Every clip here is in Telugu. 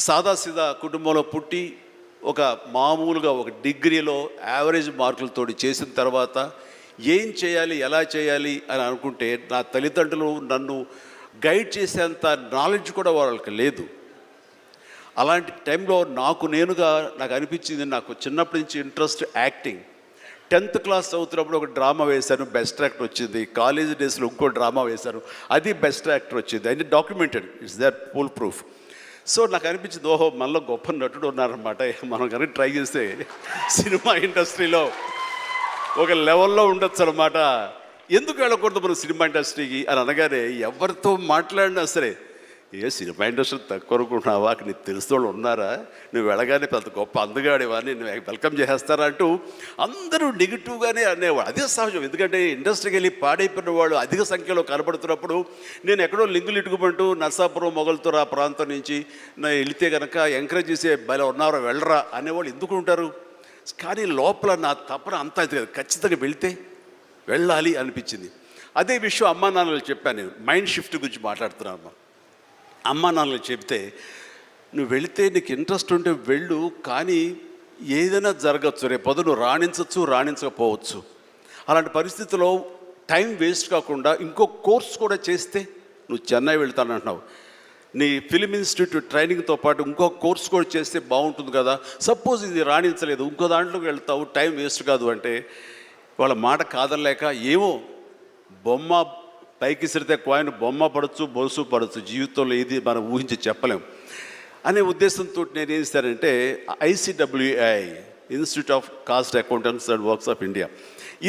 సాదాసీదా కుటుంబంలో పుట్టి ఒక మామూలుగా ఒక డిగ్రీలో యావరేజ్ మార్కులతోటి చేసిన తర్వాత ఏం చేయాలి, ఎలా చేయాలి అని అనుకుంటే నా తల్లిదండ్రులు నన్ను గైడ్ చేసేంత నాలెడ్జ్ కూడా వాళ్ళకి లేదు. అలాంటి టైంలో నాకు అనిపించింది, నాకు చిన్నప్పటి నుంచి ఇంట్రెస్ట్ యాక్టింగ్. 10th క్లాస్ చదువుతున్నప్పుడు ఒక డ్రామా వేశాను, బెస్ట్ యాక్టర్ వచ్చింది. కాలేజ్ డేస్లో ఇంకో డ్రామా వేశాను, అది బెస్ట్ యాక్టర్ వచ్చింది. అది documented, it's that full proof. So నాకు అనిపించింది, ఓహో మనలో గొప్ప నటుడు ఉన్నారనమాట, మనం కనుక ట్రై చేస్తే సినిమా ఇండస్ట్రీలో ఒక లెవెల్లో ఉండొచ్చు అనమాట. ఎందుకు వెళ్ళకూడదు మనం సినిమా ఇండస్ట్రీకి అని అనగానే ఎవరితో మాట్లాడినా సరే, ఏ సినిమా ఇండస్ట్రీ తక్కువ అనుకుంటున్నావా, అక్కడ నీకు తెలిసిన వాళ్ళు ఉన్నారా, నువ్వు వెళ్ళగానే పెద్ద గొప్ప అందగాడివా, నేను వెల్కమ్ చేసేస్తారా అంటూ అందరూ నెగిటివ్గానే అనేవాడు. అదే సహజం, ఎందుకంటే ఇండస్ట్రీకి వెళ్ళి పాడైపోయిన వాళ్ళు అధిక సంఖ్యలో కనబడుతున్నప్పుడు నేను ఎక్కడో లింగులు ఇటుకుమంటూ నర్సాపురం మొగల్తూరు ఆ ప్రాంతం నుంచి నేను వెళితే కనుక ఎంకరేజ్ చేసే భలే ఉన్నారో వెళ్ళరా అనేవాళ్ళు ఎందుకు ఉంటారు. కానీ లోపల నా తపన అంతా అది కదా, ఖచ్చితంగా వెళ్తే వెళ్ళాలి అనిపించింది. అదే విషయం అమ్మా నాన్నలు చెప్పాను. నేను మైండ్ షిఫ్ట్ గురించి మాట్లాడుతున్నాను. అమ్మా నాన్నలు చెప్తే, నువ్వు వెళితే నీకు ఇంట్రెస్ట్ ఉంటే వెళ్ళు, కానీ ఏదైనా జరగచ్చు, రేపు పొద్దున రాణించవచ్చు, రాణించకపోవచ్చు. అలాంటి పరిస్థితుల్లో టైం వేస్ట్ కాకుండా ఇంకో కోర్స్ కూడా చేస్తే, నువ్వు చెన్నై వెళ్తానంటున్నావు, నీ ఫిలిం ఇన్స్టిట్యూట్ ట్రైనింగ్తో పాటు ఇంకో కోర్స్ కూడా చేస్తే బాగుంటుంది కదా. సపోజ్ ఇది రాణించలేదు, ఇంకో దాంట్లోకి వెళ్తావు, టైం వేస్ట్ కాదు అంటే వాళ్ళ మాట కాదనలేక, ఏమో బొమ్మ పైకి సిరితే కాయిన్ బొమ్మ పడవచ్చు, బొలుసు పడవచ్చు, జీవితంలో ఏది మనం ఊహించి చెప్పలేం అనే ఉద్దేశంతో నేను ఏం చేశానంటే, ICWI institute of cost accountants and works of India,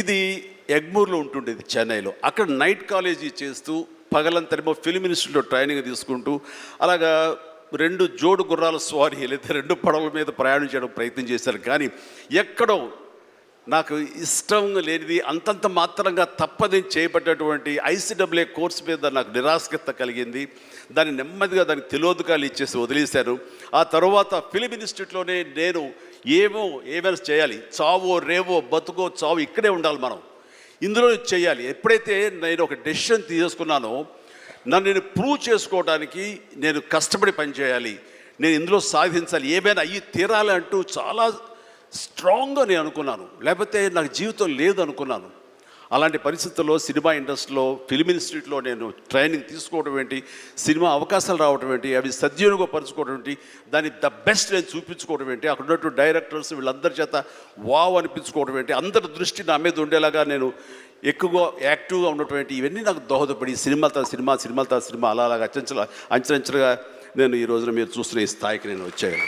ఇది ఎగ్మూర్లో ఉంటుండేది చెన్నైలో. అక్కడ నైట్ కాలేజీ చేస్తూ పగలంతరేమో ఫిలిం ఇన్స్టిట్యూట్లో ట్రైనింగ్ తీసుకుంటూ అలాగా 2 జోడు గుర్రాల స్వారీ లేదా 2 పడవల మీద ప్రయాణం చేయడం ప్రయత్నం చేశాను. కానీ ఎక్కడో నాకు ఇష్టం లేనిది, అంతంత మాత్రంగా తప్పదని చేపట్టేటువంటి ICWI కోర్సు మీద నాకు నిరాశక్త కలిగింది. దాన్ని నెమ్మదిగా దానికి తెలియదుకాలు ఇచ్చేసి వదిలేశాను. ఆ తర్వాత ఫిలిం ఇన్స్టిట్యూట్లోనే నేను ఏమైనా చేయాలి, చావో రేవో బతుకో చావు ఇక్కడే ఉండాలి, మనం ఇందులో చేయాలి. ఎప్పుడైతే నేను ఒక డెసిషన్ తీసుకున్నానో, నన్ను నేను ప్రూవ్ చేసుకోవడానికి నేను కష్టపడి పనిచేయాలి, నేను ఇందులో సాధించాలి, ఏమైనా అయ్యి తీరాలి అంటూ చాలా స్ట్రాంగ్గా నేను అనుకున్నాను. లేకపోతే నాకు జీవితం లేదు అనుకున్నాను. అలాంటి పరిస్థితుల్లో సినిమా ఇండస్ట్రీలో ఫిలిం ఇన్స్టిట్యూట్లో నేను ట్రైనింగ్ తీసుకోవడం ఏంటి, సినిమా అవకాశాలు రావడం ఏంటి, అవి సద్వినియోగపరచుకోవడం ఏంటి, దాన్ని ద బెస్ట్ నేను చూపించుకోవడం ఏంటి, అక్కడ ఉన్నటువంటి డైరెక్టర్స్ వీళ్ళందరి చేత వావ్ అనిపించుకోవడం ఏంటి, అందరి దృష్టి నా మీద ఉండేలాగా నేను ఎక్కువగా యాక్టివ్గా ఉన్నటువంటి ఇవన్నీ నాకు దోహదపడి సినిమా అలాగా అంచెలంచెలుగా నేను ఈ రోజున మీరు చూస్తున్న ఈ స్థాయికి నేను వచ్చాను.